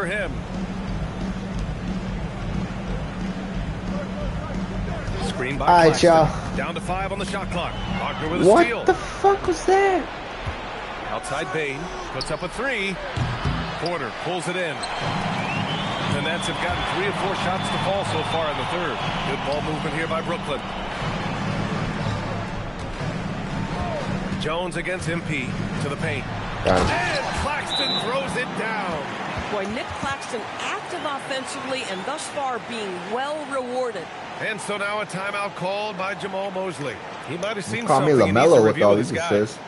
for him. Screen by Claxton. Down to 5 on the shot clock. Wagner with a steal. What the fuck was that? Outside Bane. Puts up a 3. Porter pulls it in. The Nets have gotten 3 of 4 shots to fall so far in the third. Good ball movement here by Brooklyn. Jones against MP to the paint. And Claxton throws it down. Boy, Nick Claxton active offensively and thus far being well rewarded. And so now a timeout called by Jamal Mosley. He might have seen call me something. LaMelo with all these assists.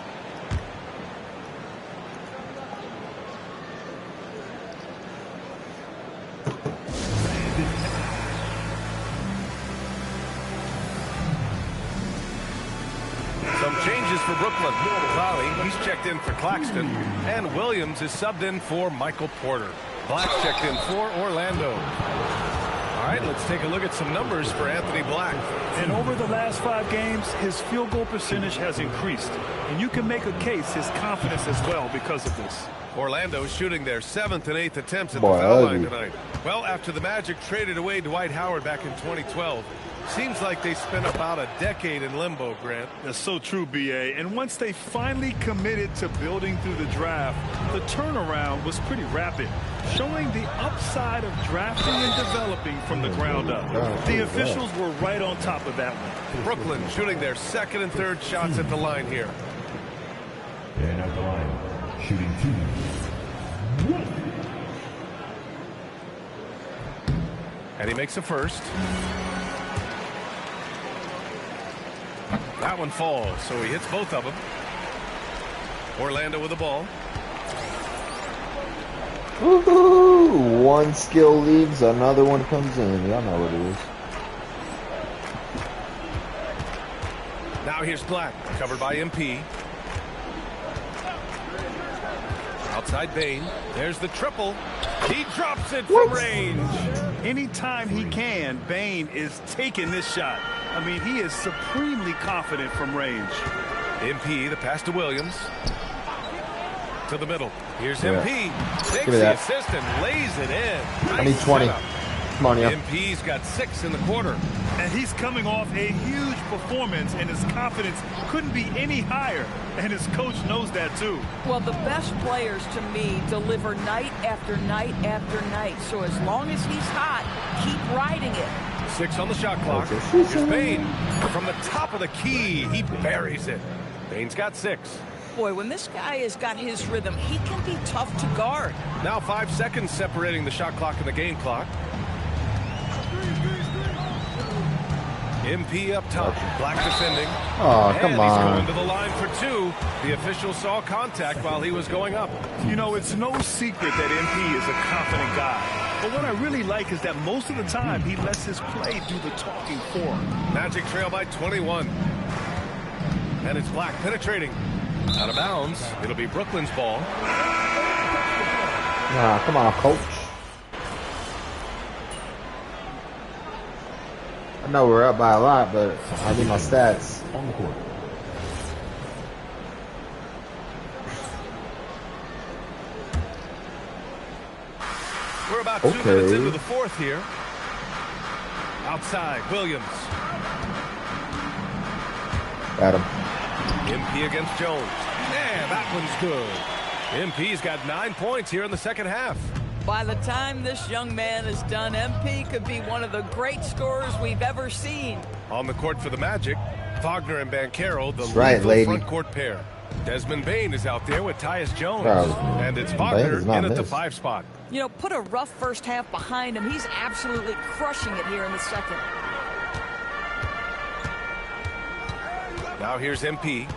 Some changes for Brooklyn. Clowley, he's checked in for Claxton. And Williams is subbed in for Michael Porter. Black's checked in for Orlando. All right, let's take a look at some numbers for Anthony Black. And over the last 5 games, his field goal percentage has increased. And you can make a case his confidence as well because of this. Orlando shooting their 7th and 8th attempts at the foul line tonight. Well, after the Magic traded away Dwight Howard back in 2012, seems like they spent about a decade in limbo, Grant. That's so true, B.A. And once they finally committed to building through the draft, the turnaround was pretty rapid, showing the upside of drafting and developing from the ground up. The officials were right on top of that one. Brooklyn shooting their 2nd and 3rd shots at the line here. And at the line, shooting 2. And he makes a first. That one falls, so he hits both of them. Orlando with the ball. Woohoo! One skill leaves, another one comes in. Y'all know what it is. Now here's Black, covered by MP. Outside Bane. There's the triple. He drops it from range. Anytime he can, Bane is taking this shot. I mean, he is supremely confident from range. MP, the pass to Williams. To the middle. Here's MP. Takes the assist and lays it in. I need 20. Come on, yeah. MP's got 6 in the quarter. And he's coming off a huge performance, and his confidence couldn't be any higher. And his coach knows that, too. Well, the best players, to me, deliver night after night after night. So as long as he's hot, keep riding it. 6 on the shot clock. Here's Bane. From the top of the key, he buries it. Bane's got 6. Boy, when this guy has got his rhythm, he can be tough to guard. Now 5 seconds separating the shot clock and the game clock. MP up top. Black defending. Oh, come on. He's going to the line for 2. The official saw contact while he was going up. You know, it's no secret that MP is a confident guy. But what I really like is that most of the time he lets his play do the talking for him. Magic trail by 21. And it's Black penetrating. Out of bounds. It'll be Brooklyn's ball. Nah, come on, coach. I know we're up by a lot, but I need my stats. On the court. We're about 2 minutes into the 4th here. Outside, Williams. Got him. MP against Jones. Man, that one's good. MP's got 9 points here in the 2nd half. By the time this young man is done, MP could be one of the great scorers we've ever seen. On the court for the Magic, Wagner and Banchero, the lethal front court pair. Desmond Bane is out there with Tyus Jones. And it's Wagner in at the 5 spot. You know, put a rough first half behind him. He's absolutely crushing it here in the 2nd. Now here's MP.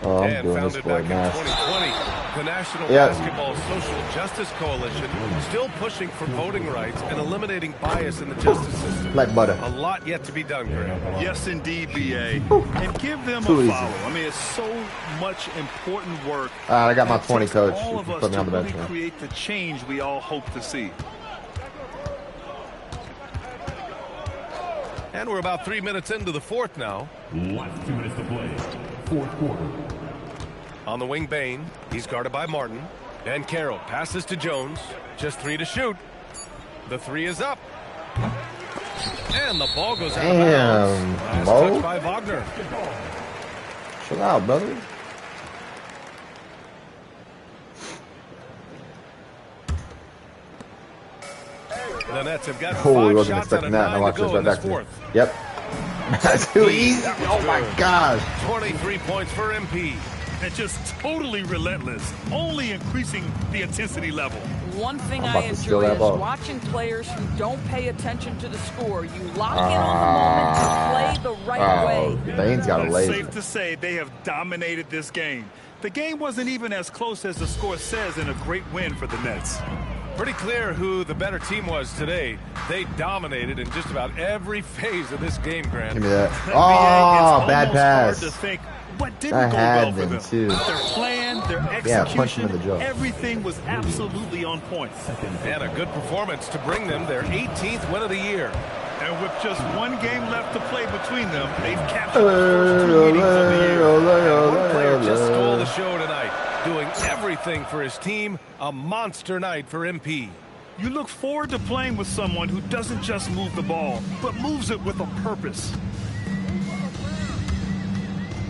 Oh, I'm and doing founded this for back nice. in 2020, the National Basketball Social Justice Coalition still pushing for voting rights and eliminating bias in the justice system. Like butter. A lot yet to be done, Graham. Yes, indeed, B.A. And give them a follow. I mean, it's so much important work. I got my 20, coach. All of us Put me on the to bench, really create the change we all hope to see. And we're about 3 minutes into the 4th now. Last 2 minutes to play. 4th quarter. On the wing, Bane. He's guarded by Martin. And Carroll passes to Jones. Just 3 to shoot. The 3 is up. And the ball goes out of bounds. Last Mo? touch by Wagner. Chill out, brother. The Nets have got Oh, we 5 wasn't shots out of expecting that. 9 Now watch to this go right in this back to me. fourth. Yep. That's too easy. Oh my gosh. 23 points for MP. And just totally relentless, only increasing the intensity level. One thing I'm about I to steal enjoy that is ball. watching players who don't pay attention to the score. You lock in on the moment to play the right way. Bane's got a It's laser. safe to say they have dominated this game. The game wasn't even as close as the score says in a great win for the Nets. Pretty clear who the better team was today. They dominated in just about every phase of this game, Grant. Give me that. NBA, Oh, it's bad almost pass. hard to think what I didn't go had well for them, them. too. Their plan, their Yeah, punch him execution, in the jaw. everything was absolutely on point. And a good performance to bring them their 18th win of the year. And with just one game left to play between them, they've captured the first 2 meetings of the year. One player just stole the show tonight, doing everything for his team. A monster night for MP. You look forward to playing with someone who doesn't just move the ball, but moves it with a purpose.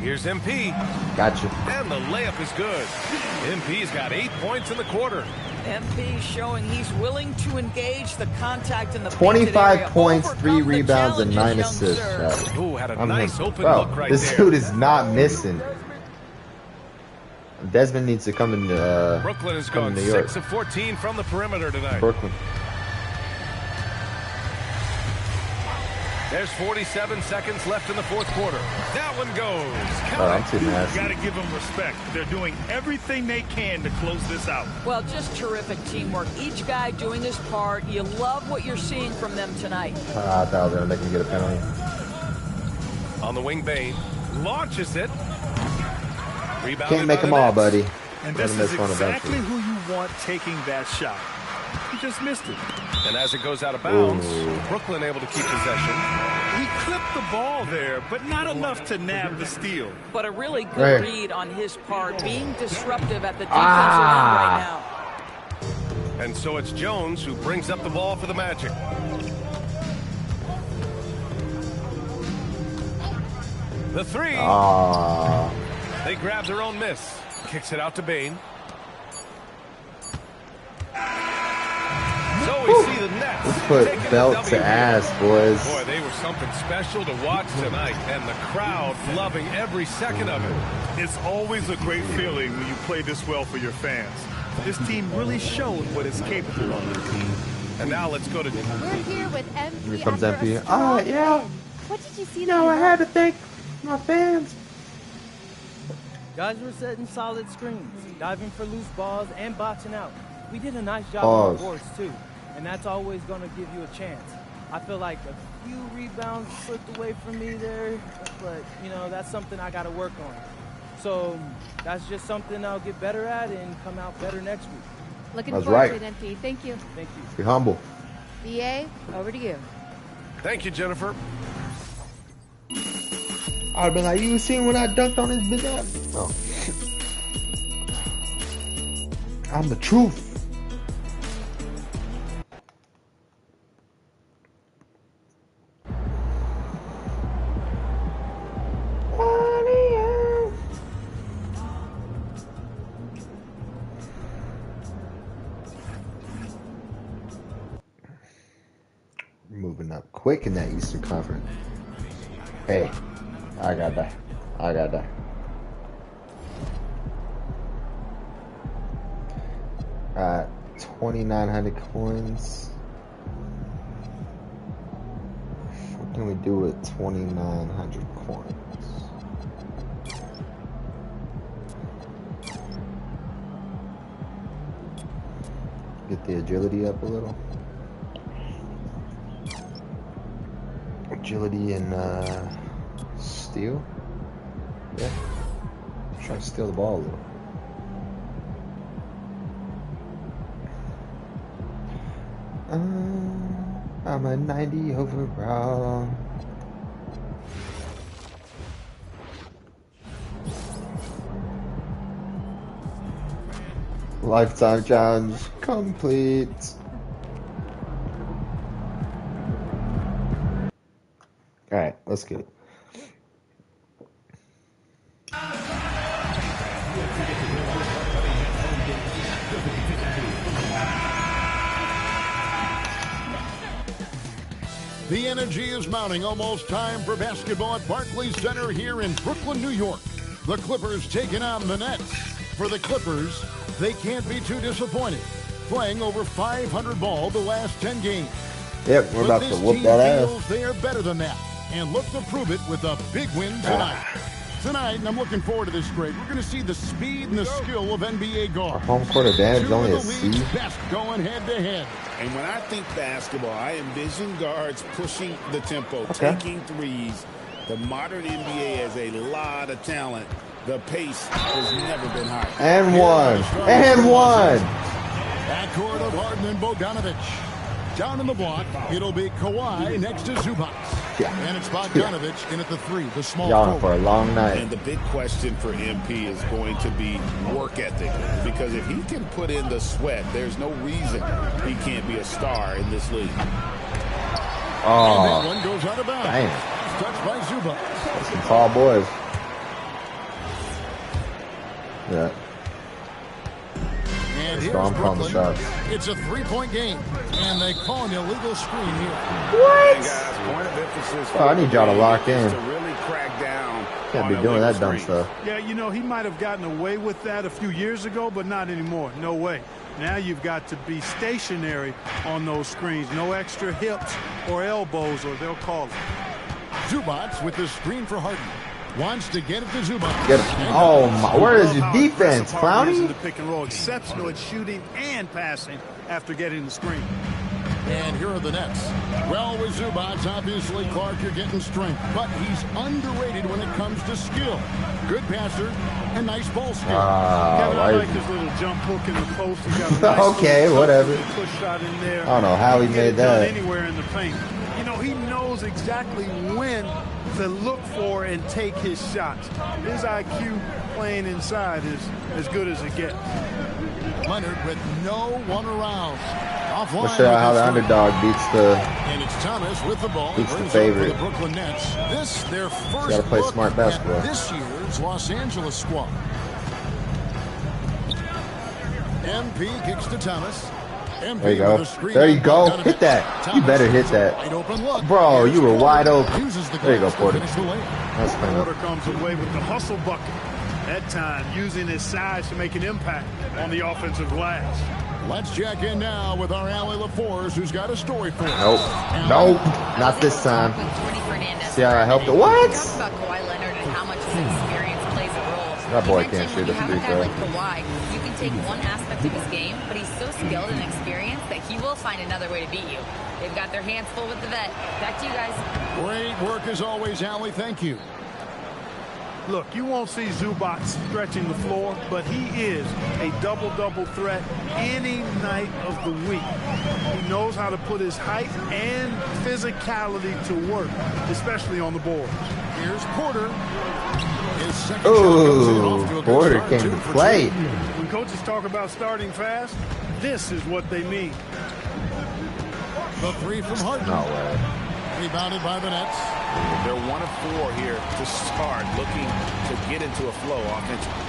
Here's MP, Gotcha. and the layup is good. MP's got 8 points in the quarter. MP showing he's willing to engage the contact in the 25 painted points, area, 3 overcome the rebounds, and 9 challenges, assists. young Right. sir. Ooh, had a I'm nice like, open bro, look right this there. dude is not missing. Desmond needs to come in. Brooklyn has come gone to New York. 6 of 14 from the perimeter tonight. Brooklyn. There's 47 seconds left in the fourth quarter. That one goes. Oh, I'm Count too it. You nasty. got to give them respect. They're doing everything they can to close this out. Well, just terrific teamwork. Each guy doing his part. You love what you're seeing from them tonight. I thought I was going to make him get a penalty. On the wing, Bane launches it. Rebounded Can't make by them the all, Nets. buddy. And Gonna this miss is one exactly eventually. who you want taking that shot. He just missed it. And as it goes out of bounds, Ooh. Brooklyn able to keep possession. He clipped the ball there, but not enough to nab the steal. But a really good Right. read on his part, being disruptive at the defensive end right now. And so it's Jones who brings up the ball for the Magic. The 3. Ah, They grab their own miss. Kicks it out to Bane. So we see the Nets let's put taking the belt W to here. ass, boys. Boy, they were something special to watch tonight, and the crowd loving every second of it. It's always a great feeling when you play this well for your fans. This team really showed what it's capable of. And now let's go to We're here with MP. Here comes after a MP. strong Yeah. win. What did you see? No, that I you had to loved? thank my fans. Guys were setting solid screens, diving for loose balls, and boxing out. We did a nice job Pause. on the boards, too, and that's always going to give you a chance. I feel like a few rebounds slipped away from me there, but, you know, that's something I got to work on. So that's just something I'll get better at and come out better next week. Looking That's forward right. to it, MP. Thank you. Thank you. Be humble. BA, over to you. Thank you, Jennifer. I'd have been like, you seen when I dunked on his bitch ass? Oh. I'm the truth. Moving up quick in that Eastern Conference. Hey, I got that. I got that. Alright, 2,900 coins. What can we do with 2,900 coins? Get the agility up a little. Agility and steal. Yeah. Try to steal the ball a little. I'm a 90 overall. Lifetime challenge complete. All right, let's get it. The energy is mounting. Almost time for basketball at Barclays Center here in Brooklyn, New York. The Clippers taking on the Nets. For the Clippers, they can't be too disappointed. Playing over 500 ball the last 10 games. Yep, we're about to whoop that ass. They are better than that and look to prove it with a big win tonight. Tonight, and I'm looking forward to this grade, we're going to see the speed and the skill of NBA guards. Home court advantage Two only of a the C. league's best going head to head. And when I think basketball, I envision guards pushing the tempo, Okay. taking threes. The modern NBA has a lot of talent. The pace has never been higher. And one. And one. Backcourt of Harden and Bogdanovic. Down in the block, it'll be Kawhi next to Zubac. Yeah. And it's Bogdanovic in at the three, the small Y'all in for forward. a long night. And the big question for MP is going to be work ethic. Because if he can put in the sweat, there's no reason he can't be a star in this league. And Oh, that one goes out of bounds. damn. Touched by Zubac. That's some tall boys. Yeah. And So I'm here's calling the Brooklyn. shots. It's a three-point game, and they call an illegal screen here. And guys, point of emphasis Oh, I need y'all to lock in. is to really crack down. Can't on be doing illegal that dumb screens. stuff. Yeah, you know, he might have gotten away with that a few years ago, but not anymore. No way. Now you've got to be stationary on those screens. No extra hips or elbows, or they'll call it. Zubac with the screen for Harden. Wants to get it to Zubac. Get him. Oh, my. Where is your How defense, aggressive Harden is in Clowney? the pick and roll. Exceptional at shooting and passing after getting the screen. And here are the Nets. Well, with Zubac, obviously, Clark, you're getting strength. But he's underrated when it comes to skill. Good passer and nice ball skill. Kevin, Ah, I why like is his little jump hook in the post. He got a nice Okay, little whatever. push shot in there. I don't know how he Get made it done that. anywhere in the paint. You know, he knows exactly when to look for and take his shots. His IQ playing inside is as good as it gets. Leonard with no one around. Offline Let's show you with how the this three. underdog beats the. And it's Thomas with the ball. Beats the Brings it up for favorite. The Brooklyn Nets. This their first gotta play look smart basketball. at this year's Los Angeles squad. MP kicks to Thomas. MP There you go. with a screen There you on go. Bogdanovic. Hit that. You Thomas better hit gets a that. wide open look. Bro, Here's you were Porter. wide open. Uses the There you go, glass to Porter. finish the layup. That's clean Porter up. comes away with the hustle bucket. That time using his size to make an impact on the offensive glass. Let's check in now with our Allie LaForce, who's got a story for us. Nope. Allie? Nope. Not this time. Jordy Fernandez. See how I helped it? What? Talk about Kawhi Leonard and how much his experience plays a role. That boy You can't mentioned shoot a when you have free a guy throw. like Kawhi, you can take one aspect of his game, but he's so skilled and experienced that he will find another way to beat you. They've got their hands full with the vet. Back to you guys. Great work as always, Allie. Thank you. Look, you won't see Zubac stretching the floor, but he is a double-double threat any night of the week. He knows how to put his height and physicality to work, especially on the boards. Here's Porter. His second shot goes in, Ooh, off to a good Porter start, came 2 to for play. 2. When coaches talk about starting fast, this is what they mean. The three from Harden. No way. Rebounded by the Nets. They're 1 of 4 here to start, looking to get into a flow offensively.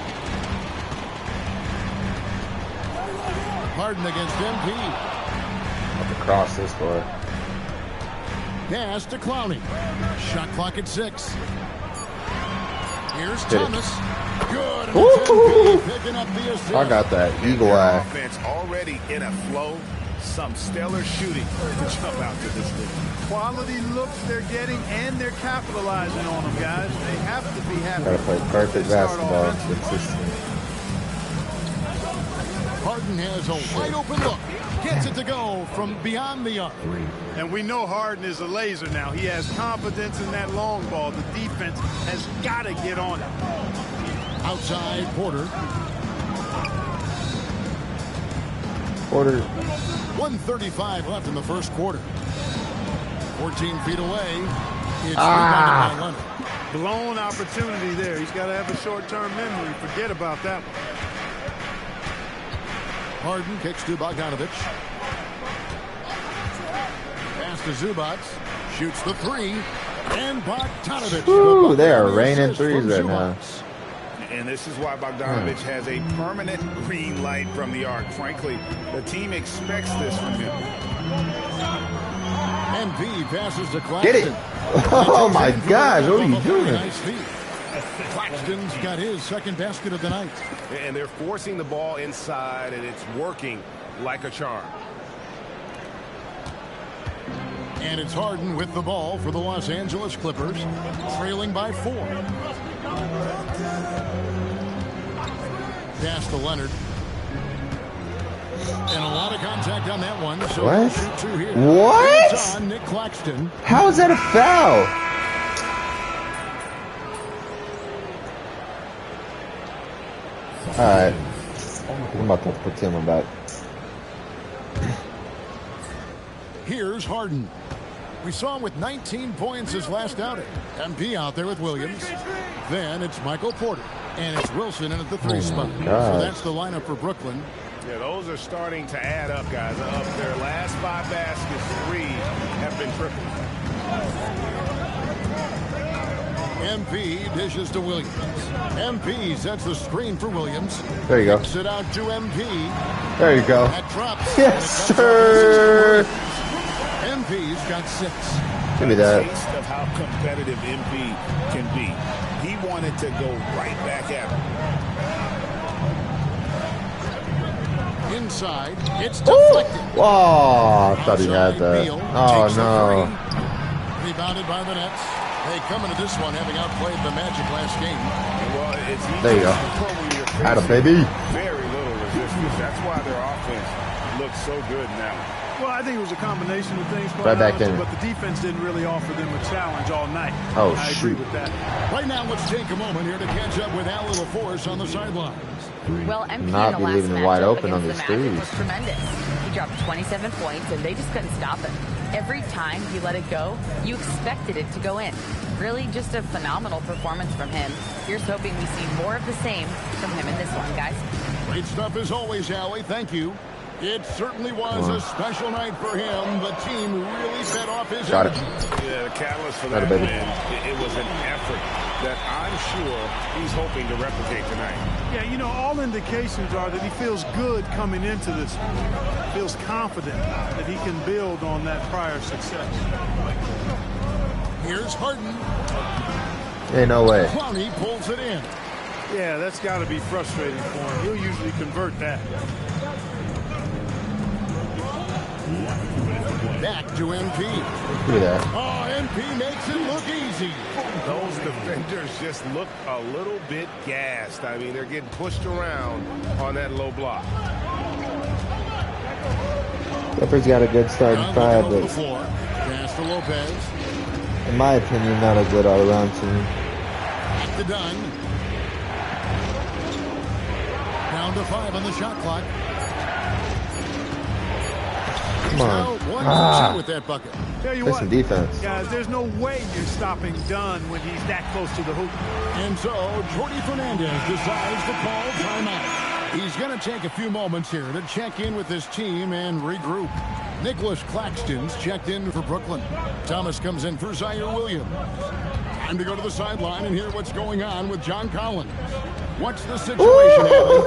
Harden against MP. Have to cross this boy. Pass to Clowney. Shot clock at 6. Here's Hit it. Thomas. Good. And Woo-hoo-hoo. it's MP picking up the assist. I got that eagle Their eye. offense already in a flow. Some stellar shooting to jump out to this league. Quality looks they're getting, and they're capitalizing on them, guys. They have to be happy. Gotta play perfect They start basketball. offensively. Consistent. Harden has a wide open look. Gets it to go from beyond the arc. And we know Harden is a laser now. He has confidence in that long ball. The defense has got to get on it. Outside Porter. Porter. 1:35 left in the first quarter. 14 feet away. It's Ah. rebounded by Leonard. Blown opportunity there. He's got to have a short-term memory. Forget about that one. Harden kicks to Bogdanovich. Pass to Zubac. Shoots the three. And Bogdanovich. Ooh, they are raining threes right now. And this is why Bogdanovich has a permanent green light from the arc. Frankly, the team expects this from him. MP passes to Claxton. Get it! Oh my gosh, what are you doing? Nice feed. Claxton's got his second basket of the night. And they're forcing the ball inside, and it's working like a charm. And it's Harden with the ball for the Los Angeles Clippers, trailing by 4. Pass to Leonard. And a lot of contact on that one. So what? Shoot 2 here. What? It's on Nick Claxton. How is that a foul? Alright. I'm about to put Tim back. Here's Harden. We saw him with 19 points his last outing. MP out there with Williams. Then it's Michael Porter. And it's Wilson in at the 3 spot. So that's the lineup for Brooklyn. Yeah, those are starting to add up, guys. Of their last 5 baskets, 3 have been triples. MP dishes to Williams. MP sets the screen for Williams. There you go. Kicks it out to MP. There you go. That drops. Yes, sir. MP's got 6. Give me that. A taste of how competitive MP can be. He wanted to go right back at him. Inside, it's deflected. Oh, I thought he had that. Oh, no. Rebounded by the Nets. They come into this one having outplayed the Magic last game. Well, it's easy there you go. Atta baby. Very little resistance. That's why their offense looks so good now. Well, I think it was a combination of things. Right back in. But the defense didn't really offer them a challenge all night. Oh, I agree with that. Right now, let's take a moment here to catch up with Al LaForce on the sidelines. Well, MP Not in the be last leaving it wide matchup open on against these the Magic threes. was tremendous. He dropped 27 points, and they just couldn't stop him. Every time he let it go, you expected it to go in. Really just a phenomenal performance from him. Here's hoping we see more of the same from him in this one, guys. Great stuff as always, Allie. Thank you. It certainly was a special night for him. The team really fed off his Got it. energy. Yeah, the catalyst for that win, it was an effort that I'm sure he's hoping to replicate tonight. Yeah, you know, all indications are that he feels good coming into this one. Feels confident that he can build on that prior success. Here's Harden. Ain't no way. Clowney pulls it in. Yeah, that's got to be frustrating for him. He'll usually convert that. Back to MP. Look at that. Oh, MP makes it look easy. Those defenders just look a little bit gassed. I mean, they're getting pushed around on that low block. Clippers got a good starting 5, but Pass to Lopez. in my opinion, not a good all-around team. Back to Dunn. Down to 5 on the shot clock. Come on. 1-2 with that bucket. Tell you Play what, some defense. guys, there's no way you're stopping Dunn when he's that close to the hoop. And so, Jordi Fernandez decides to call timeout. He's going to take a few moments here to check in with his team and regroup. Nicholas Claxton's checked in for Brooklyn. Thomas comes in for Zaire Williams. Time to go to the sideline and hear what's going on with John Collins. What's the situation, Allie?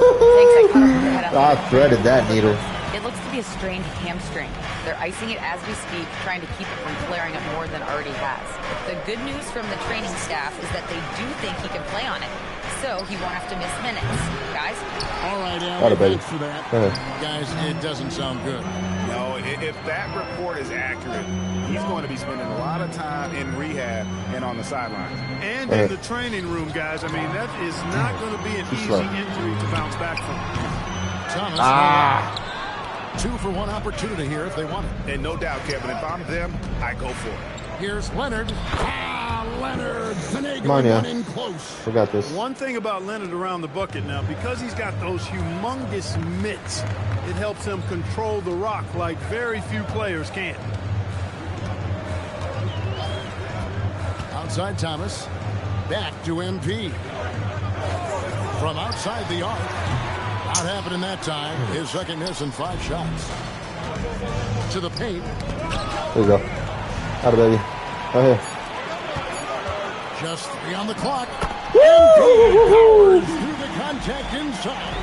I threaded that needle. It looks to be a strained hamstring. They're icing it as we speak, trying to keep it from flaring up more than already has. The good news from the training staff is that they do think he can play on it, so he won't have to miss minutes. Guys? All right, Allie, thanks for that. Go ahead. Guys, it doesn't sound good. No, if that report is accurate, he's going to be spending a lot of time in rehab and on the sidelines. And in the training room, guys. I mean, that is not going to be an easy injury to bounce back from. Thomas. 2-for-1 opportunity here if they want it. And no doubt, Kevin, if I'm them, I go for it. Here's Leonard. Leonard. Come on, yeah. In close. We got this. One thing about Leonard around the bucket now, because he's got those humongous mitts, it helps him control the rock like very few players can. Outside Thomas. Back to MP. From outside the arc. Not happening that time. His second miss in 5 shots. To the paint. There you go. Out of baby. Right here. Just 3 on the clock. Powers through the contact inside.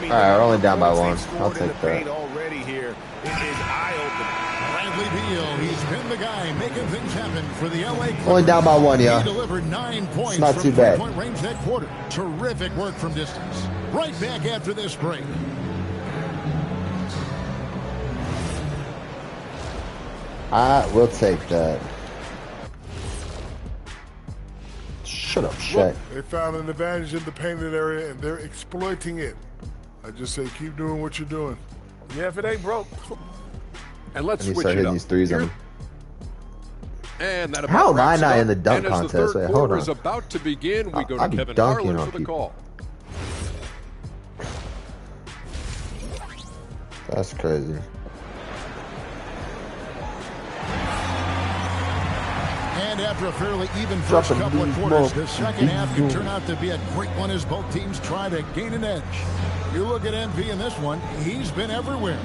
All right, we're only down by 1. I'll take that. Already here, it is eye-opening. Bradley Beal, he's been the guy making things happen for the LA Clippers. Only down by 1, yeah. He delivered 9 points It's not from too bad. 3-point range that quarter. Terrific work from distance. Right back after this break. I will take that. Shut up, Shaq. They found an advantage in the painted area, and they're exploiting it. I just say keep doing what you're doing. Yeah, if it ain't broke. And let's I need to switch start it hitting up. these threes on him. And that How about am I wraps it not up. in the dunk and as contest? the third Wait, hold quarter on. is about to begin. We go I'll to be Kevin dunking Harlan on for the people. call. That's crazy. And after a fairly even first Dropping couple of these quarters, the balls. second half can turn out to be a great one as both teams try to gain an edge. You look at MP in this one, he's been everywhere.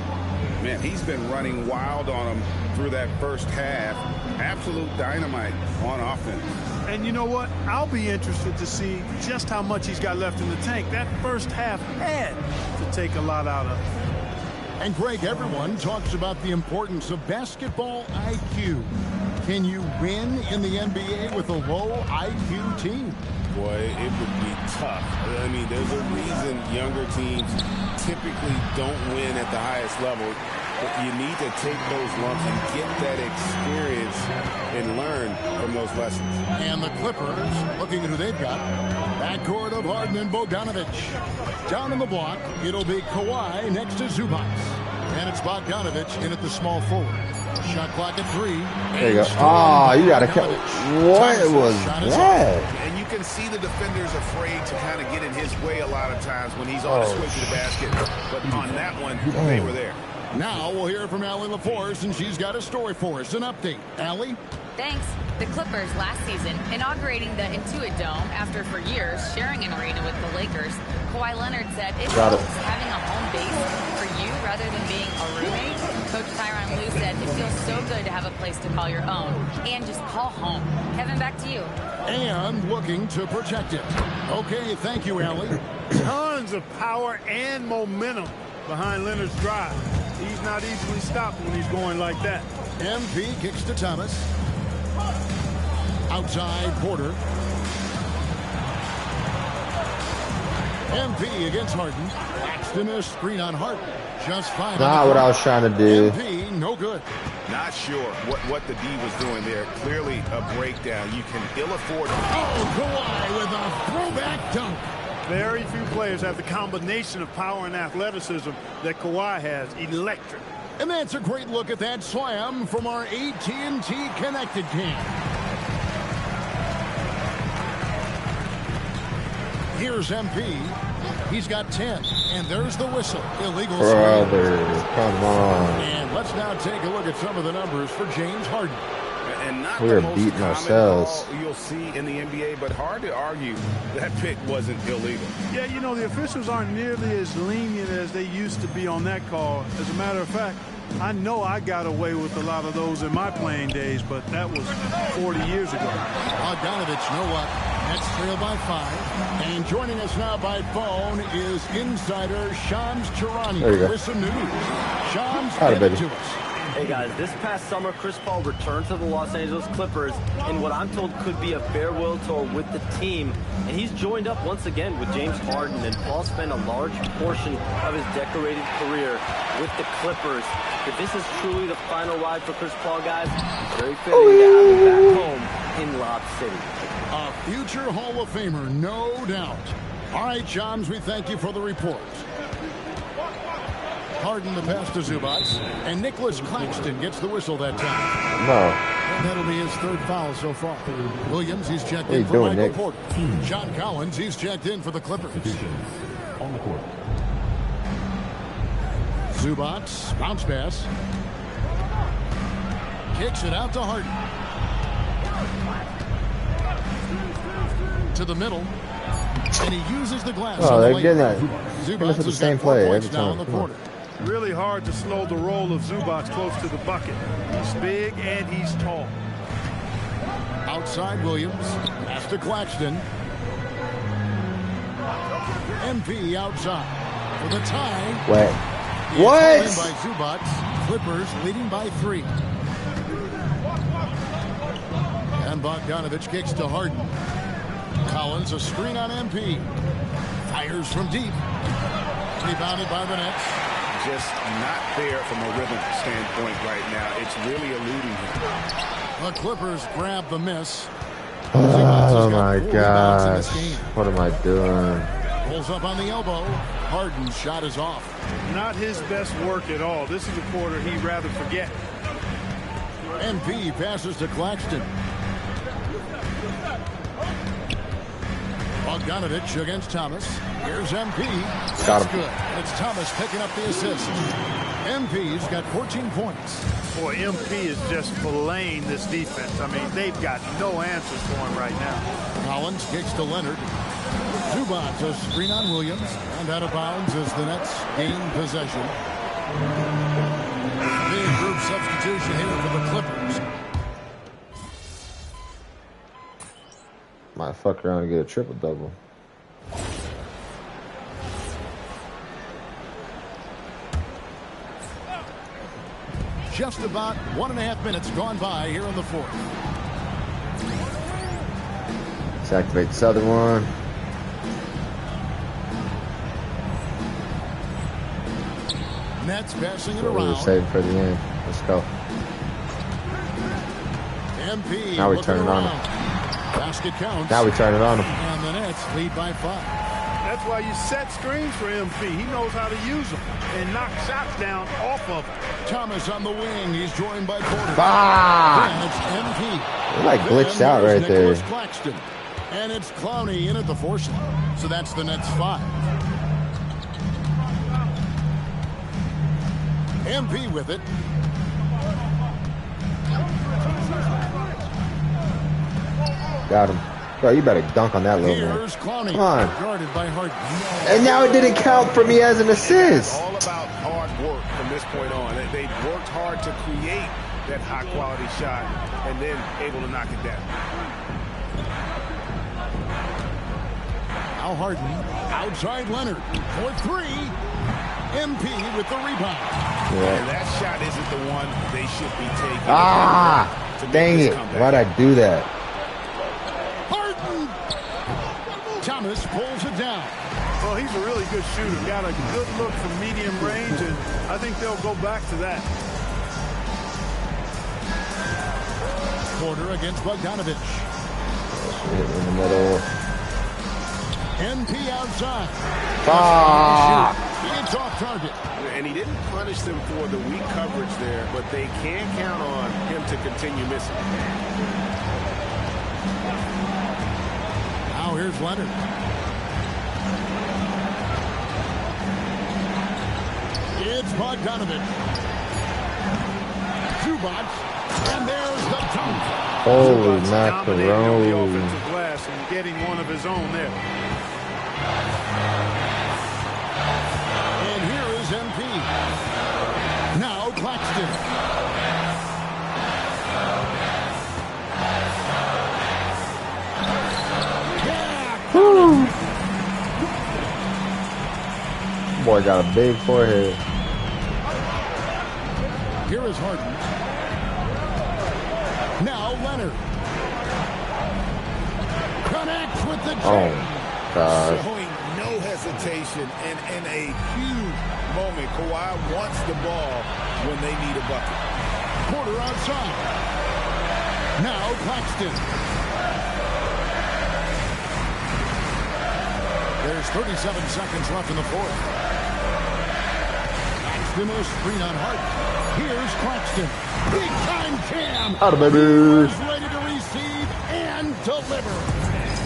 Man, he's been running wild on him through that first half. Absolute dynamite on offense. And you know what? I'll be interested to see just how much he's got left in the tank. That first half had to take a lot out of it. And Greg, everyone talks about the importance of basketball IQ. Can you win in the NBA with a low IQ team? Boy, it would be tough. I mean, there's a reason younger teams typically don't win at the highest level. But you need to take those lumps and get that experience and learn from those lessons. And the Clippers, looking at who they've got, backcourt of Harden and Bogdanovic. Down in the block, it'll be Kawhi next to Zubac. And it's Bogdanovic in at the small forward. Shot clock at 3. There you go. Oh, you got to cut. What was that? And you can see the defenders afraid to kind of get in his way a lot of times when he's on his way to the basket. But on that one, they were there. Now we'll hear from Allie LaForce, and she's got a story for us. An update. Allie? Thanks. The Clippers last season inaugurating the Intuit Dome after for years sharing an arena with the Lakers. Kawhi Leonard said it helps having a home base for you rather than being a roommate. Coach Tyronn Lue said it feels so good to have a place to call your own and just call home. Kevin, back to you. And looking to protect it. Okay, thank you, Allie. Tons of power and momentum behind Leonard's drive. He's not easily stopped when he's going like that. MP kicks to Thomas. Outside Porter. MP against Harden. Claxton a screen on Harden. Just 5. Not what I was trying to do. MP, no good. Not sure what the D was doing there. Clearly a breakdown. You can ill afford. Oh, Kawhi with a throwback dunk. Very few players have the combination of power and athleticism that Kawhi has. Electric. And that's a great look at that slam from our AT&T Connected cam. Here's MP. He's got 10. And there's the whistle. Illegal Brother, come on. And let's now take a look at some of the numbers for James Harden. And not We are the most beating common ourselves. call you'll see in the NBA, but hard to argue that pick wasn't illegal. Yeah, you know, the officials aren't nearly as lenient as they used to be on that call. As a matter of fact, I know I got away with a lot of those in my playing days, but that was 40 years ago. Bogdanovic, know what? That's trailed by 5. And joining us now by phone is insider Shams Charania. There you go. With some news. Shams, Got it, give it baby. to us. Hey guys, this past summer, Chris Paul returned to the Los Angeles Clippers in what I'm told could be a farewell tour with the team. And he's joined up once again with James Harden, and Paul spent a large portion of his decorated career with the Clippers. If this is truly the final ride for Chris Paul, guys, it's very fitting to have him back home in Lob City. A future Hall of Famer, no doubt. All right, Shams, we thank you for the report. Harden the pass to Zubac, and Nicholas Claxton gets the whistle that time. No. And that'll be his 3rd foul so far. Williams, he's checked What are in you for doing, Michael Nick? Porter. John Collins, he's checked in for the Clippers. On the court. Zubac, bounce pass. Kicks it out to Harden. To the middle. And he uses the glass. Oh, on the they're lane. getting that. Zubats It's the has same got 4 play points every now time. in the Come on. quarter. Really hard to slow the roll of Zubats close to the bucket. He's big and he's tall. Outside Williams. Pass to Claxton. MP outside for the tie. Wait. It's What? in by Zubats. Clippers leading by 3. And Bogdanovich kicks to Harden. Collins a screen on MP. Fires from deep. Rebounded by the Nets. Just not there from a rhythm standpoint right now. It's really eluding him. The Clippers grab the miss. Oh my gosh. What am I doing? Pulls up on the elbow. Harden's shot is off. Not his best work at all. This is a quarter he'd rather forget. MP passes to Claxton. Bogdanovich against Thomas. Here's MP. That's good. And it's Thomas picking up the assist. MP's got 14 points. Boy, MP is just filleting this defense. I mean, they've got no answers for him right now. Collins kicks to Leonard. Zubats a screen on Williams. And out of bounds as the Nets gain possession. Big group substitution here for the Clippers. Might fuck around and get a triple-double. Just about 1.5 minutes gone by here in the fourth. Let's activate this other one. Nets passing it What we were around. saving for the end. Let's go. MP Now we looking turn it on around. Basket counts. Now we turn it on him. And the Nets lead by 5. That's why you set screens for MP. He knows how to use them and knock shots down off of them. Thomas on the wing. He's joined by Porter. Ah! And it's MP. It like glitched Then out there's right there. Nicholas Claxton. And it's Clowney in at the force line. So that's the Nets 5. MP with it. Got him. Bro, you better dunk on that little man. Here's Clowney. Come on. Guarded by Harden. And now it didn't count for me as an assist. All about hard work from this point on. They've worked hard to create that high-quality shot and then able to knock it down. Now Harden. Outside Leonard. For 3. MP with the rebound. And that shot isn't the one they should be taking. Ah! Dang it. Why'd I do that? Harden. Thomas pulls it down. Well, he's a really good shooter. Got a good look from medium range, and I think they'll go back to that. Porter against Bogdanovich. Hit in the middle. NP outside. Ah! It's off target. And he didn't punish them for the weak coverage there, but they can count on him to continue missing. Now here's Leonard. It's Bogdanovich. Zubats. And there's the dunk. Holy Dominating the macaroni. offensive glass and getting one of his own there. And here is MP. Now Claxton. Boy got a big forehead. Here is Harden. Now Leonard. Connects with the Oh, gosh. Showing no hesitation and in a huge moment. Kawhi wants the ball when they need a bucket. Porter outside. Now Claxton. There's 37 seconds left in the fourth. Claxton is screen on Hart. Here's Claxton. Big time jam. Out of baby. Porter's ready to receive and deliver.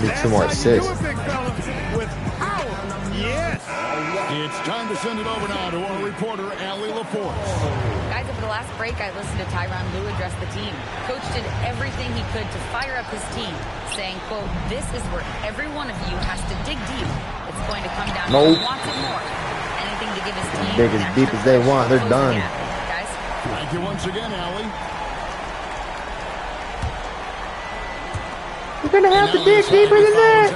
Need 2 more assists. Big fella with power. Yes. It's time to send it over now to our reporter, Allie LaForce. Guys have the last break, I listened to Tyronn Lue address the team. Coach did everything he could to fire up his team, saying, quote, "This is where every one of you has to dig deep. It's going to come down to who wants it more. Anything to give his team Dig as deep as they want. They're done. Guys. Thank you once again, Allie. You're going to have to dig deeper than that.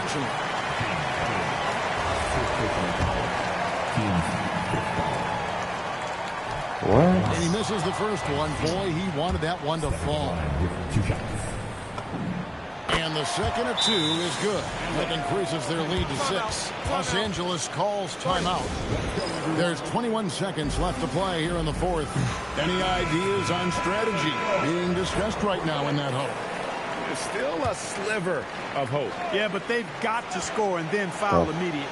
What? And he misses the first one. Boy, he wanted that one to fall. And the second of 2 is good. That increases their lead to 6. Los Angeles calls timeout. There's 21 seconds left to play here in the 4th. Any ideas on strategy being discussed right now in that huddle? There's still a sliver of hope. Yeah, but they've got to score and then foul immediately.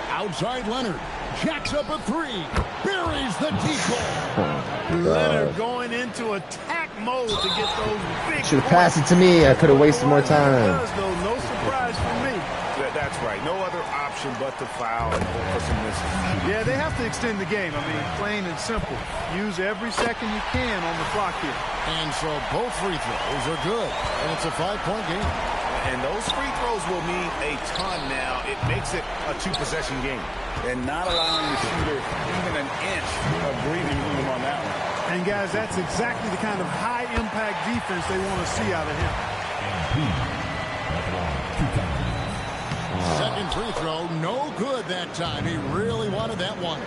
Outside Leonard. Jacks up a 3. Buries the deep ball. Leonard going into attack mode to get those big. Should have passed it to me. I could have wasted more time. No surprise for me. That's right. No other option but to foul and hope for some misses. Yeah, they have to extend the game. I mean, plain and simple. Use every second you can on the clock here. And so both free throws are good. And it's a 5-point game. And those free throws will mean a ton now. It makes it a 2-possession game. And not allowing the shooter even an inch of breathing room on that one. And guys, that's exactly the kind of high-impact defense they want to see out of him. Second free throw, no good that time. He really wanted that one.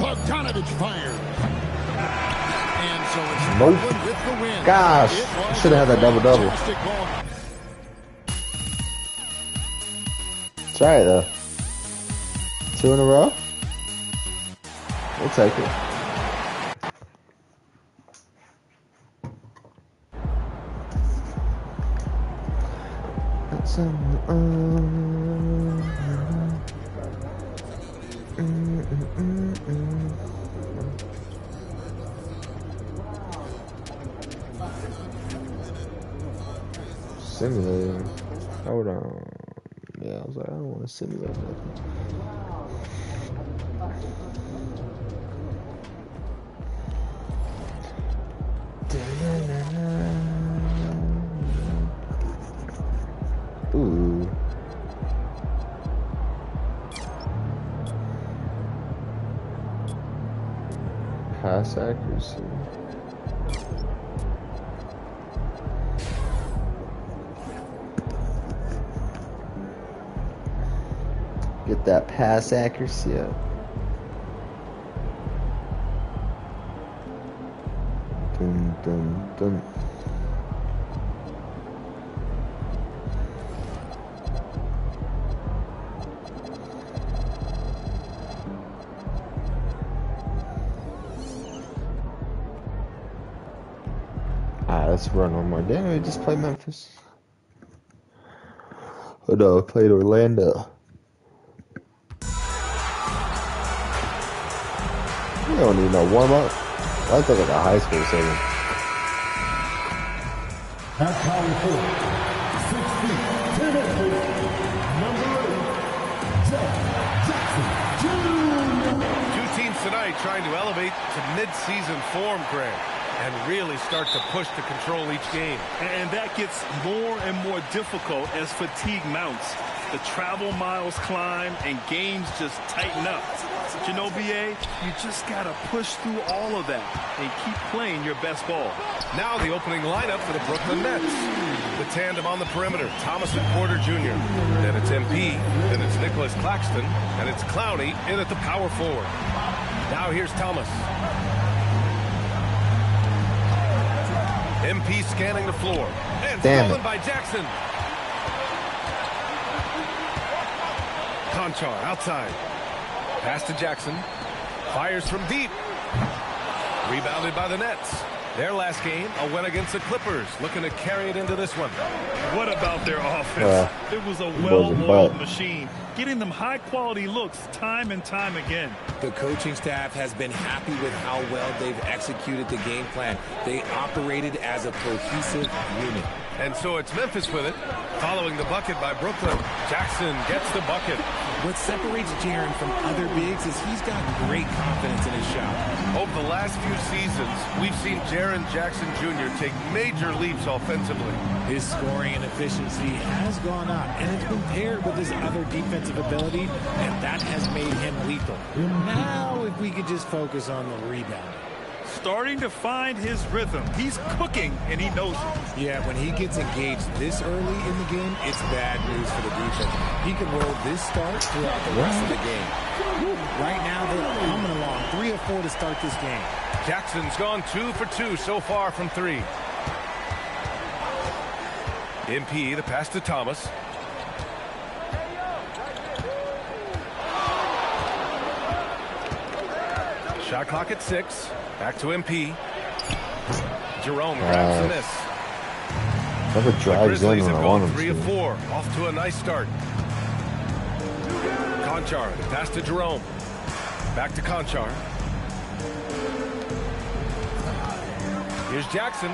Bogdanovich fired. And so it's Brooklyn with the win. Gosh, should have had that double-double. It's all right, though. 2 in a row? We'll take it. Simulator. Hold on. Yeah, I was like, I don't want to simulate nothing. Ooh. Pass accuracy. Get that pass accuracy up. Dun, dun, dun. Let's run one more. Damn, we just played Memphis. Oh no, I played Orlando. You don't need no warm up. That's like a high school setting. At power forward, 6 feet, 10 inches, number 8, Jackson Jr. Two teams tonight trying to elevate to mid-season form, Greg, and really start to push to control each game. And that gets more and more difficult as fatigue mounts. The travel miles climb and games just tighten up. But you know, BA, you just got to push through all of that and keep playing your best ball. Now the opening lineup for the Brooklyn Nets. The tandem on the perimeter, Thomas and Porter Jr. Then it's MP, then it's Nicholas Claxton, and it's Clowney in at the power forward. Now here's Thomas. MP scanning the floor. And stolen by Jackson. Conchar outside. Pass to Jackson. Fires from deep. Rebounded by the Nets. Their last game, a win against the Clippers. Looking to carry it into this one. What about their offense? It was a well-oiled machine, getting them high-quality looks time and time again. The coaching staff has been happy with how well they've executed the game plan. They operated as a cohesive unit. And so it's Memphis with it, following the bucket by Brooklyn. Jackson gets the bucket. What separates Jaren from other bigs is he's got great confidence in his shot. Over the last few seasons, we've seen Jaren Jackson Jr. take major leaps offensively. His scoring and efficiency has gone up, and it's been paired with his other defensive ability, and that has made him lethal. Now, if we could just focus on the rebound. Starting to find his rhythm. He's cooking, and he knows it. Yeah, when he gets engaged this early in the game, it's bad news for the defense. He can roll this start throughout the rest of the game. Right now, they're coming along. 3 of 4 to start this game. Jackson's gone 2 for 2 so far from 3. MP, the pass to Thomas. Shot clock at 6. Back to MP. Jerome grabs the miss. Never drives in Grizzlies when have I want gone him 3 to. of 4. Off to a nice start. Conchar, the pass to Jerome. Back to Conchar. Here's Jackson.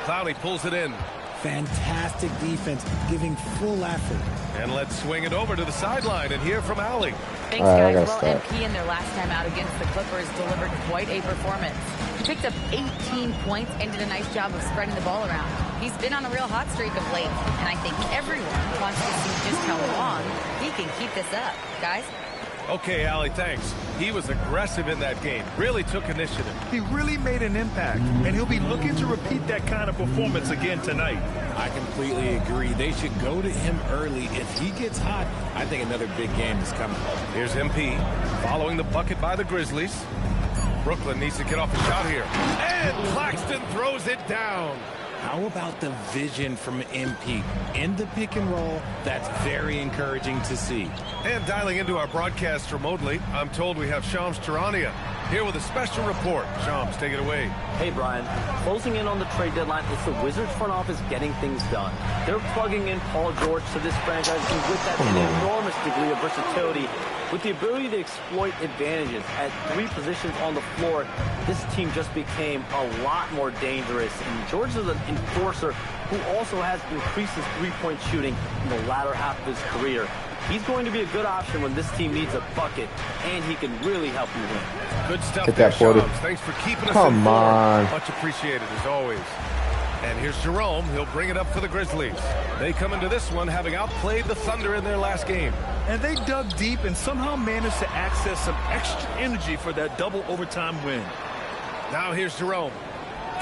Clowney pulls it in. Fantastic defense, giving full effort. And let's swing it over to the sideline and hear from Allie. Thanks, guys. Well, MP in their last time out against the Clippers delivered quite a performance. He picked up 18 points and did a nice job of spreading the ball around. He's been on a real hot streak of late, and I think everyone wants to see just how long he can keep this up. Guys? Okay, Allie, thanks. He was aggressive in that game. Really took initiative. He really made an impact, and he'll be looking to repeat that kind of performance again tonight. I completely agree. They should go to him early. If he gets hot, I think another big game is coming. Here's MP following the bucket by the Grizzlies. Brooklyn needs to get off the shot here. And Claxton throws it down. How about the vision from MP? In the pick and roll, that's very encouraging to see. And dialing into our broadcast remotely, I'm told we have Shams Charania here with a special report. Shams, take it away. Hey, Brian. Closing in on the trade deadline, it's the Wizards front office getting things done. They're plugging in Paul George to this franchise, and with that, an enormous degree of versatility. With the ability to exploit advantages at 3 positions on the floor, this team just became a lot more dangerous. And George is an enforcer who also has increased his three-point shooting in the latter half of his career. He's going to be a good option when this team needs a bucket, and he can really help you win. Good stuff Hit there, that 40. Shams. Thanks for keeping us Come informed. on. Much appreciated, as always. And here's Jerome. He'll bring it up for the Grizzlies. They come into this one having outplayed the Thunder in their last game. And they dug deep and somehow managed to access some extra energy for that double overtime win. Now here's Jerome.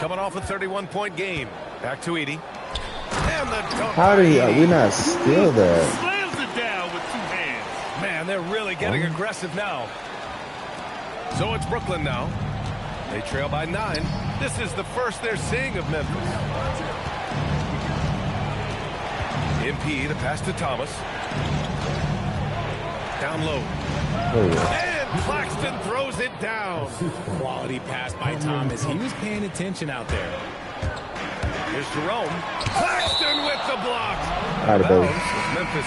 Coming off a 31-point game. Back to Edie. And the dunk. How do we not steal that? Slams it down with 2 hands. Man, they're really getting aggressive now. So it's Brooklyn now. They trail by 9. This is the first they're seeing of Memphis. MP, the pass to Thomas. Down low. And Claxton throws it down. Quality pass by Thomas. He was paying attention out there. Here's Jerome. Claxton with the block. Out of bounds. Memphis.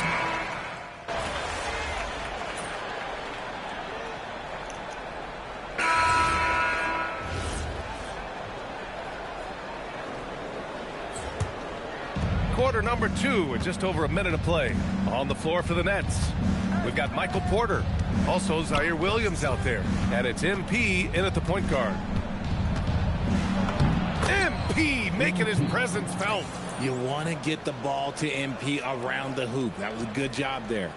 Quarter number 2 with just over a minute to play. On the floor for the Nets, we've got Michael Porter. Also Zaire Williams out there. And it's MP in at the point guard. MP making his presence felt. You want to get the ball to MP around the hoop. That was a good job there.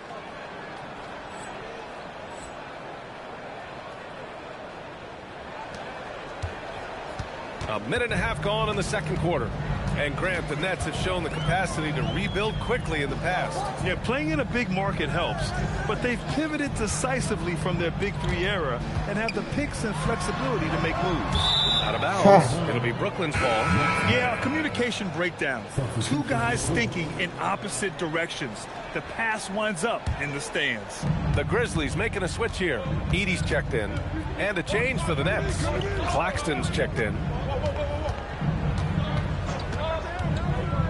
A minute and a half gone in the second quarter. And Grant, the Nets have shown the capacity to rebuild quickly in the past. Yeah, playing in a big market helps, but they've pivoted decisively from their Big 3 era and have the picks and flexibility to make moves. Out of bounds. It'll be Brooklyn's ball. Yeah, communication breakdown. 2 guys thinking in opposite directions. The pass winds up in the stands. The Grizzlies making a switch here. Edie's checked in. And a change for the Nets. Claxton's checked in.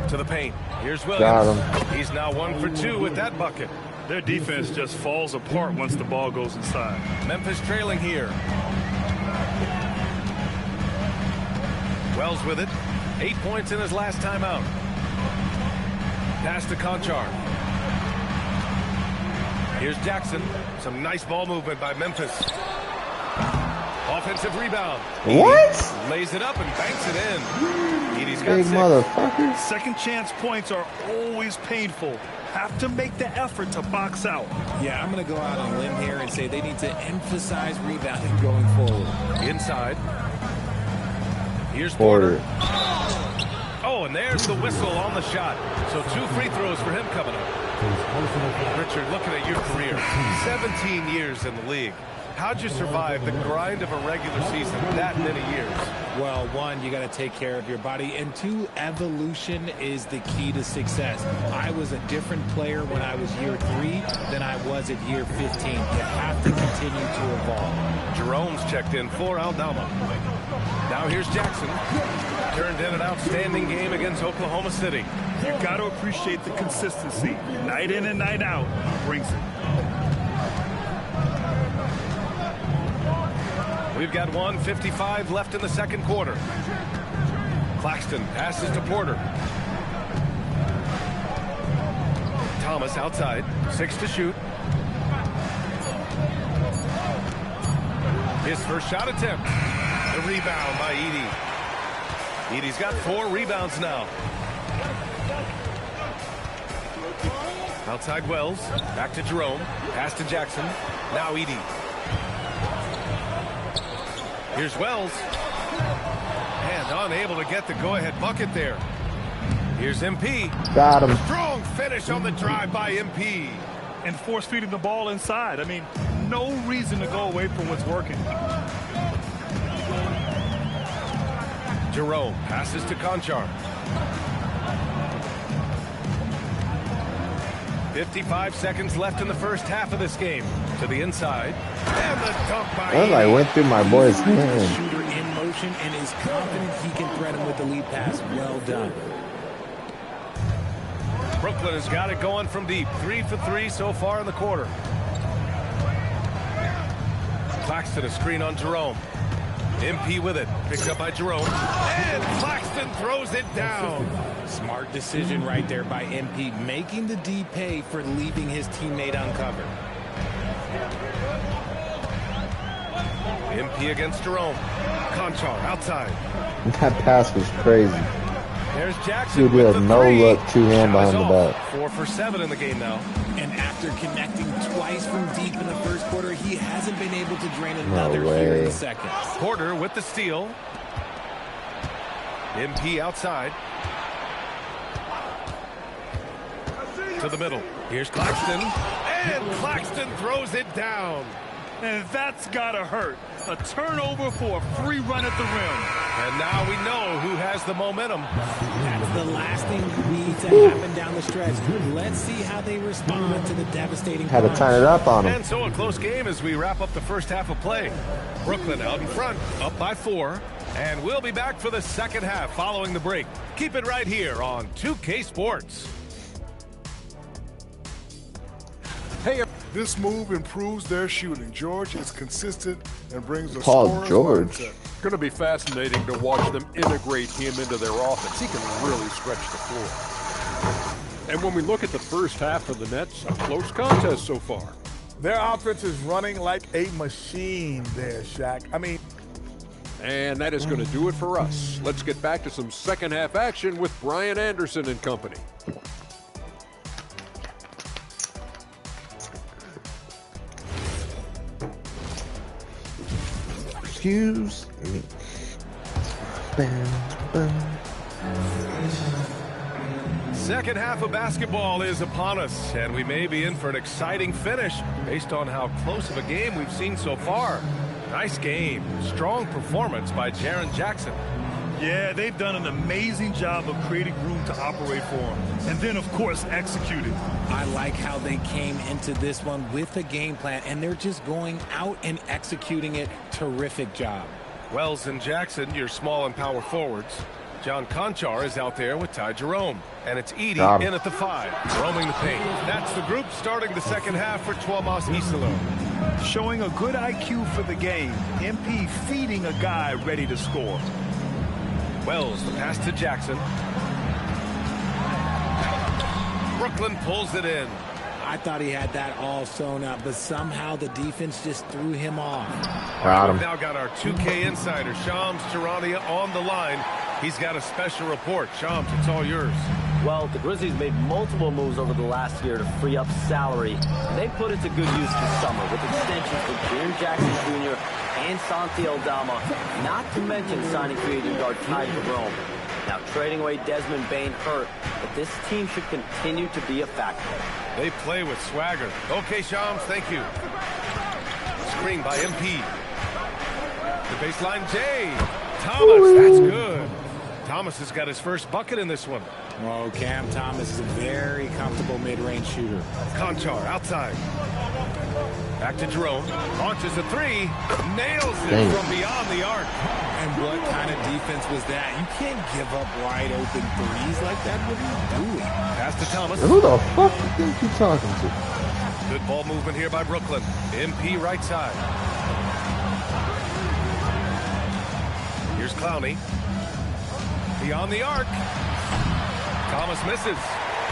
To the paint. Here's Williams. Got him. He's now 1 for 2 with that bucket. Their defense just falls apart once the ball goes inside. Memphis trailing here. Wells with it. 8 points in his last time out. Pass to Conchar. Here's Jackson. Some nice ball movement by Memphis. Offensive rebound. What? Edey lays it up and banks it in. Edey's got Big 6. motherfucker. Second chance points are always painful. Have to make the effort to box out. Yeah, I'm going to go out on a limb here and say they need to emphasize rebounding going forward. Inside. Here's Porter. Oh, and there's the whistle on the shot. So 2 free throws for him coming up. Richard, looking at your career, 17 years in the league. How'd you survive the grind of a regular season that many years? Well, 1, you got to take care of your body, and 2, evolution is the key to success. I was a different player when I was year 3 than I was at year 15. You have to continue to evolve. Jerome's checked in for Aldama. Now here's Jackson. Turned in an outstanding game against Oklahoma City. You got to appreciate the consistency. Night in and night out, he brings it. We've got 1:55 left in the second quarter. Claxton passes to Porter. Thomas outside. 6 to shoot. His first shot attempt. The rebound by Edey. Edey's got 4 rebounds now. Outside Wells. Back to Jerome. Pass to Jackson. Now Edey. Here's Wells. And unable to get the go-ahead bucket there. Here's MP. Got him. Strong finish on the drive by MP. And force feeding the ball inside. I mean, no reason to go away from what's working. Jerome passes to Conchar. 55 seconds left in the first half of this game. To the inside. And the dunk by Well, I went through my boy's hand. Shooter in motion and is confident he can thread him with the lead pass. Well done. Brooklyn has got it going from deep. 3 for 3 so far in the quarter. Claxton a screen on Jerome. MP with it. Picked up by Jerome. And Claxton throws it down. Smart decision right there by MP, making the D pay for leaving his teammate uncovered. MP against Jerome. Conchar outside. That pass was crazy. There's Jackson Dude with did the a no 3. look 2-hand Shot is behind the off. back. 4 for 7 in the game now. And after connecting twice from deep in the first quarter, he hasn't been able to drain No another here in way. the second. Porter with the steal. MP outside. To the middle. Here's Claxton. And Claxton throws it down. And that's gotta hurt. A turnover for a free run at the rim. And now we know who has the momentum. That's the last thing needs to happen down the stretch. Let's see how they respond to the devastating Had to punch. turn it up on him. And so a close game as we wrap up the first half of play. Brooklyn out in front, up by 4. And we'll be back for the second half following the break. Keep it right here on 2K Sports. Hey, this move improves their shooting. George is consistent and brings a Paul scorer's George. mindset. Going to be fascinating to watch them integrate him into their offense. He can really stretch the floor. And when we look at the first half of the Nets, a close contest so far. Their offense is running like a machine there, Shaq. I mean, And that is going to do it for us. Let's get back to some second half action with Brian Anderson and company. Excuse me. Second half of basketball is upon us, and we may be in for an exciting finish based on how close of a game we've seen so far. Nice game. Strong performance by Jaren Jackson. Yeah, they've done an amazing job of creating room to operate for him. And then, of course, executing. I like how they came into this one with a game plan, and they're just going out and executing it. Terrific job. Wells and Jackson, your small and power forwards. John Conchar is out there with Ty Jerome. And it's Edey in at the 5, roaming the paint. That's the group starting the second half for Tuomas Iserlohn. Showing a good IQ for the game. MP feeding a guy ready to score. Wells, the pass to Jackson. Brooklyn pulls it in. I thought he had that all sewn up, but somehow the defense just threw him off. Got him. We've now got our 2K insider, Shams Charania, on the line. He's got a special report. Shams, it's all yours. Well, the Grizzlies made multiple moves over the last year to free up salary. And they put it to good use this summer with extensions for Jaren Jackson Jr. and Santi Aldama, not to mention signing free agent guard Ty Jerome. Now, trading away Desmond Bane hurt, but this team should continue to be a factor. They play with swagger. Okay, Shams, thank you. Screen by MP. The baseline, Jay. Thomas, that's good. Thomas has got his first bucket in this one. Oh, Cam Thomas is a very comfortable mid-range shooter. Conchar outside. Back to Jerome. Launches a three. Nails it from beyond the arc. And what kind of defense was that? You can't give up wide open threes like that. What are you doing? Pass to Thomas. Who the fuck do you think you're talking to? Good ball movement here by Brooklyn. MP right side. Here's Clowney. Beyond the arc. Thomas misses.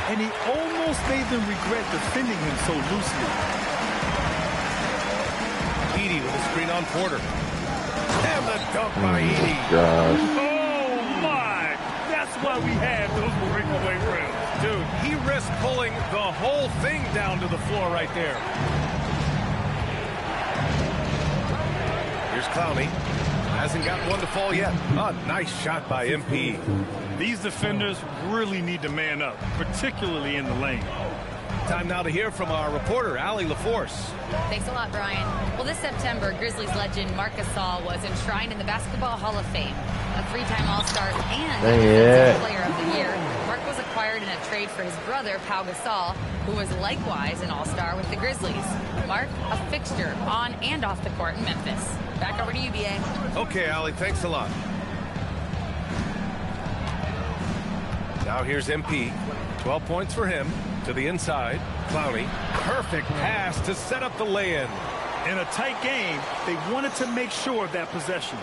And he almost made them regret defending him so loosely. Edey with a screen on Porter. And the dunk by Edey. Oh, my. That's why we have those breakaway rims. Dude, he risked pulling the whole thing down to the floor right there. Here's Clowney. Hasn't got one to fall yet. A nice shot by MP. These defenders really need to man up, particularly in the lane. Time now to hear from our reporter, Allie LaForce. Thanks a lot, Brian. Well, this September, Grizzlies legend Marc Gasol was enshrined in the Basketball Hall of Fame. A three-time All-Star and Defensive Player of the Year, Marc was acquired in a trade for his brother, Pau Gasol, who was likewise an All-Star with the Grizzlies. Marc, a fixture on and off the court in Memphis. Back over to you, BA. Okay, Allie, thanks a lot. Now here's MP. 12 points for him. To the inside. Clowney. Perfect pass to set up the lay-in. In a tight game, they wanted to make sure of that possession.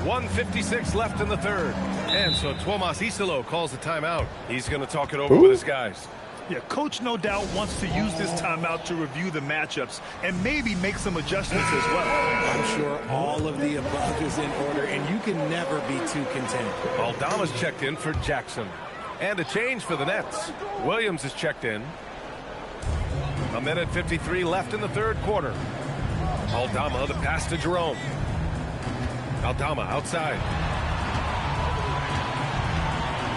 1:56 left in the third. And so Tuomas Isalo calls the timeout. He's going to talk it over with his guys. Yeah, coach no doubt wants to use this timeout to review the matchups and maybe make some adjustments as well. I'm sure all of the above is in order, and you can never be too content. Aldama's checked in for Jackson. And a change for the Nets. Williams is checked in. 1:53 left in the third quarter. Aldama, the pass to Jerome. Aldama outside.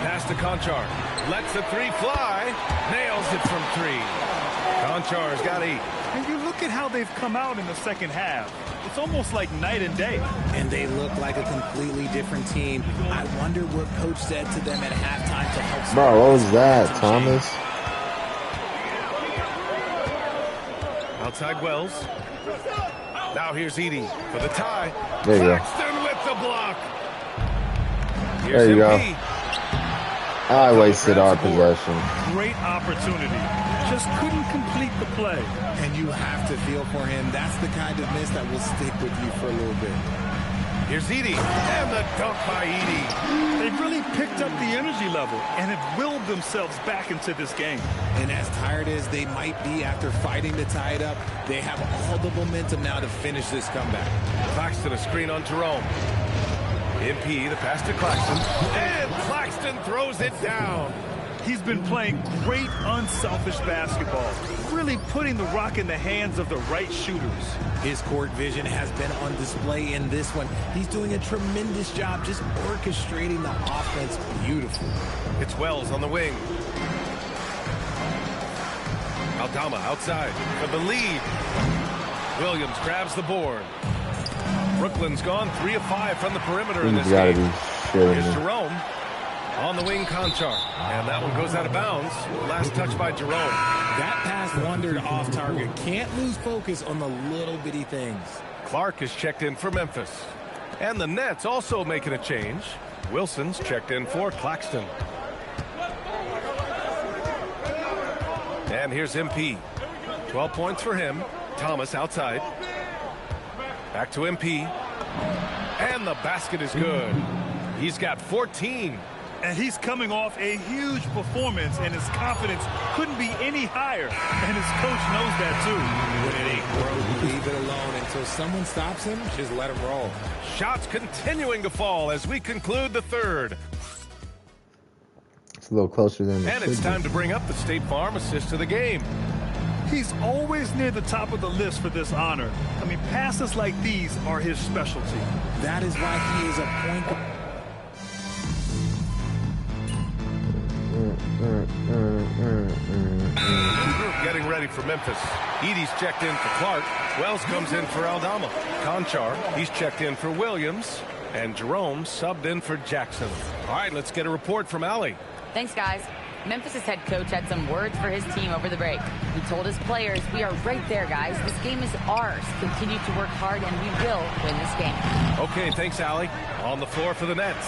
Pass to Conchar. Lets the three fly. Nails it from three. Conchar's got 8. And you look at how they've come out in the second half. It's almost like night and day. And they look like a completely different team. I wonder what coach said to them at halftime to help. Bro, what was that, Thomas? Outside Wells. Now here's Edey for the tie. There you go. Claxton with the block. Here's There you MP. go. I wasted our possession. Great opportunity. Just couldn't complete the play. And you have to feel for him. That's the kind of miss that will stick with you for a little bit. Here's Edey. And the dunk by Edey. They've really picked up the energy level and have willed themselves back into this game. And as tired as they might be after fighting to tie it up, they have all the momentum now to finish this comeback. Claxton a screen on Jerome. MP, the pass to Claxton. And Claxton throws it down. He's been playing great unselfish basketball, really putting the rock in the hands of the right shooters. His court vision has been on display in this one. He's doing a tremendous job just orchestrating the offense beautifully. It's Wells on the wing. Aldama outside for the lead. Williams grabs the board. Brooklyn's gone 3 of 5 from the perimeter in this game. Here's Jerome. On the wing, Conchar. And that one goes out of bounds. Last touch by Jerome. That pass wandered off target. Can't lose focus on the little bitty things. Clark is checked in for Memphis. And the Nets also making a change. Wilson's checked in for Claxton. And here's MP. 12 points for him. Thomas outside. Back to MP. And the basket is good. He's got 14. And he's coming off a huge performance, and his confidence couldn't be any higher. And his coach knows that, too. When it ain't broke, leave it alone until someone stops him. Just let him roll. Shots continuing to fall as we conclude the third. It's a little closer than it And it's should time be. to bring up the State Farm assist of the game. He's always near the top of the list for this honor. I mean, passes like these are his specialty. That is why he is a point guard. Getting ready for Memphis. Edie's checked in for Clark. Wells comes in for Aldama. Conchar, he's checked in for Williams. And Jerome subbed in for Jackson. All right, let's get a report from Allie. Thanks, guys. Memphis' head coach had some words for his team over the break. He told his players, we are right there, guys. This game is ours. Continue to work hard, and we will win this game. Okay, thanks, Allie. On the floor for the Nets.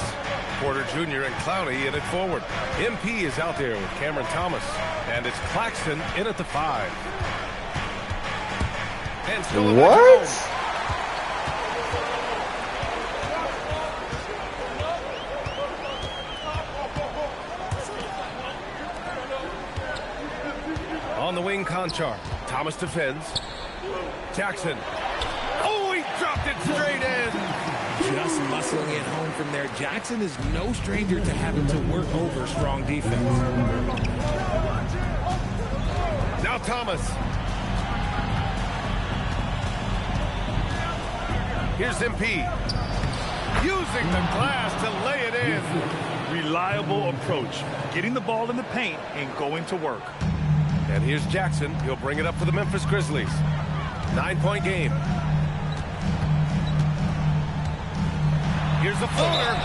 Porter Jr. and Clowney in at forward. MP is out there with Cameron Thomas. And it's Claxton in at the 5. And still What? on the wing, Conchar. Thomas defends. Jackson. Oh, he dropped it straight in. Just muscling it home from there. Jackson is no stranger to having to work over strong defense. Now Thomas. Here's MP. Using the glass to lay it in. Reliable approach. Getting the ball in the paint and going to work. And here's Jackson. He'll bring it up for the Memphis Grizzlies. 9-point game. Here's the floater.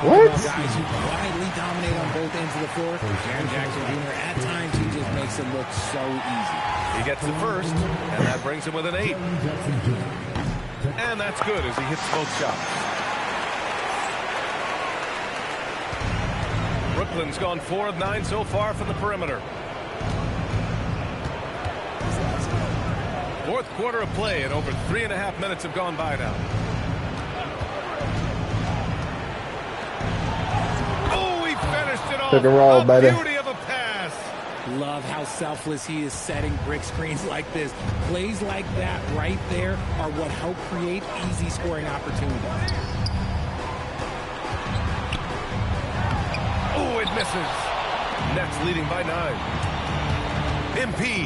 What? Guys who quietly dominate on both ends of the floor. Jaren Jackson Jr. at times he just makes it look so easy. He gets the first, and that brings him with an 8. And that's good as he hits both shots. Brooklyn's gone 4 of 9 so far from the perimeter. Fourth quarter of play, and over 3.5 minutes have gone by now. Oh, he finished it off. Pick and roll, baby. Beauty of a pass. Love how selfless he is setting brick screens like this. Plays like that right there are what help create easy scoring opportunities. Oh, it misses. Nets leading by 9. MP.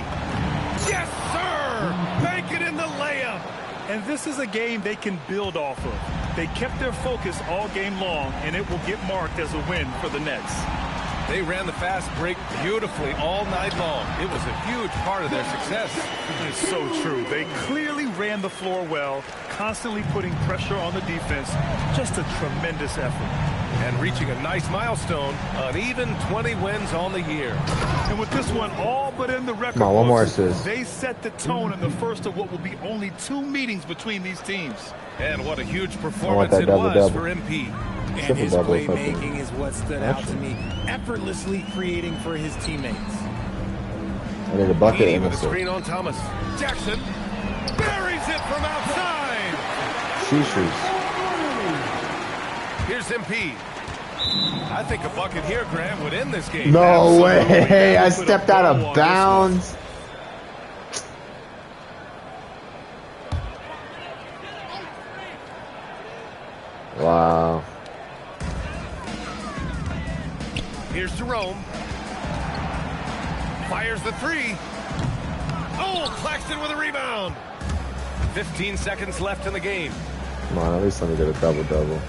Yes, sir. Make it in the layup. And this is a game they can build off of. They kept their focus all game long, and it will get marked as a win for the Nets. They ran the fast break beautifully all night long. It was a huge part of their success. It's so true. They clearly ran the floor well, constantly putting pressure on the defense. Just a tremendous effort. And reaching a nice milestone, an even 20 wins on the year. And with this one all but in the record, Come on, one more assist. They set the tone in the first of what will be only 2 meetings between these teams. And what a huge performance it double, was double. for MP. And his playmaking is what stood out to me. Effortlessly creating for his teammates. I need a bucket Edie and with a a screen on Thomas. Jackson buries it from outside. Sheeshers. Here's MP. I think a bucket here, Grant, would end this game. No way. I stepped out of bounds. Wow. Here's Jerome. Fires the 3. Oh, Claxton with a rebound. 15 seconds left in the game. Come on, at least let me get a double-double.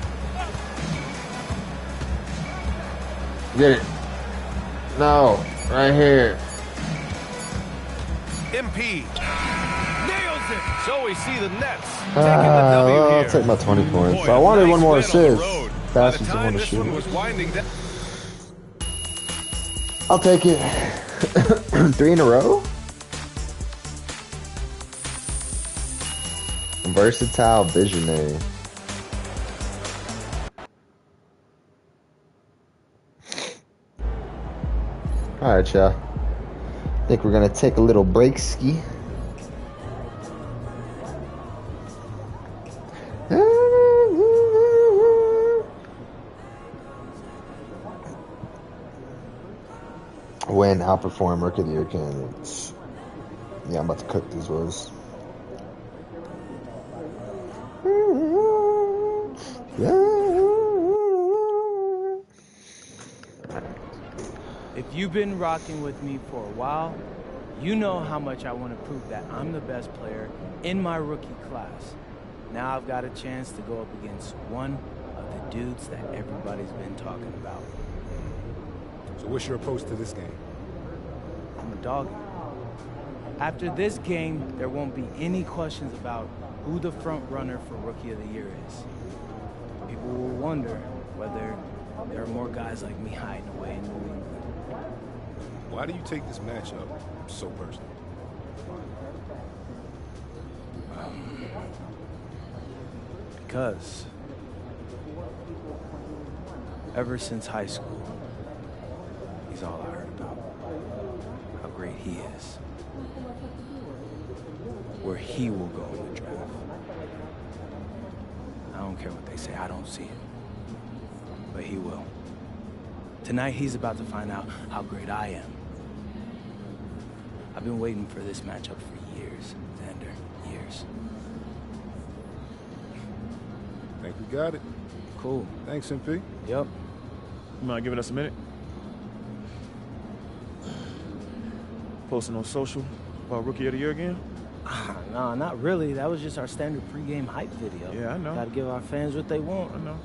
Get it. No, right here. MP nails it. So we see the Nets taking the W Well, here. I'll take my 20 points. Boy, So I wanted nice one more win on the assist. road. By the Bastards don't time want to this shoot one it. was winding down. I'll take it. 3 in a row? Versatile visionary. Alright, y'all. I think we're gonna take a little break ski. outperform Rookie of the Year candidates. Yeah, I'm about to cook these words. If you've been rocking with me for a while, you know how much I want to prove that I'm the best player in my rookie class. Now I've got a chance to go up against one of the dudes that everybody's been talking about. So what's your approach to this game? I'm a dog. After this game, there won't be any questions about who the front runner for Rookie of the Year is. People will wonder whether there are more guys like me hiding away in New England. Why do you take this matchup so personal? Because ever since high school, he's all I heard about. How great he is. Where he will go in the draft. I don't care what they say, I don't see it. But he will. Tonight, he's about to find out how great I am. I've been waiting for this matchup for years, Xander. Years. I think we got it. Cool. Thanks, MP. Yep. You mind giving us a minute? Posting on social about Rookie of the Year again? No, not really. That was just our standard pregame hype video. Yeah, I know. Gotta give our fans what they want. I know.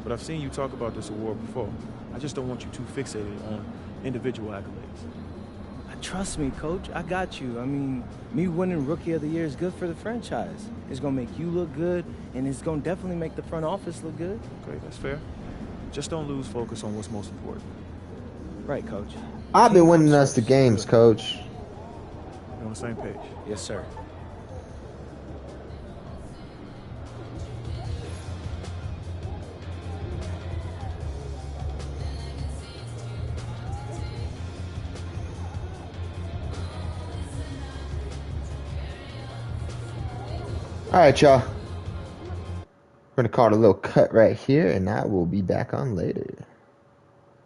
But I've seen you talk about this award before. I just don't want you too fixated on individual accolades. Trust me, Coach. I got you. I mean, me winning Rookie of the Year is good for the franchise. It's going to make you look good, and it's going to definitely make the front office look good. Okay, that's fair. Just don't lose focus on what's most important. Right, Coach. I've been winning us the games, Coach. You're on the same page. Yes, sir. All right, y'all. We're going to call it a little cut right here, and I will be back on later.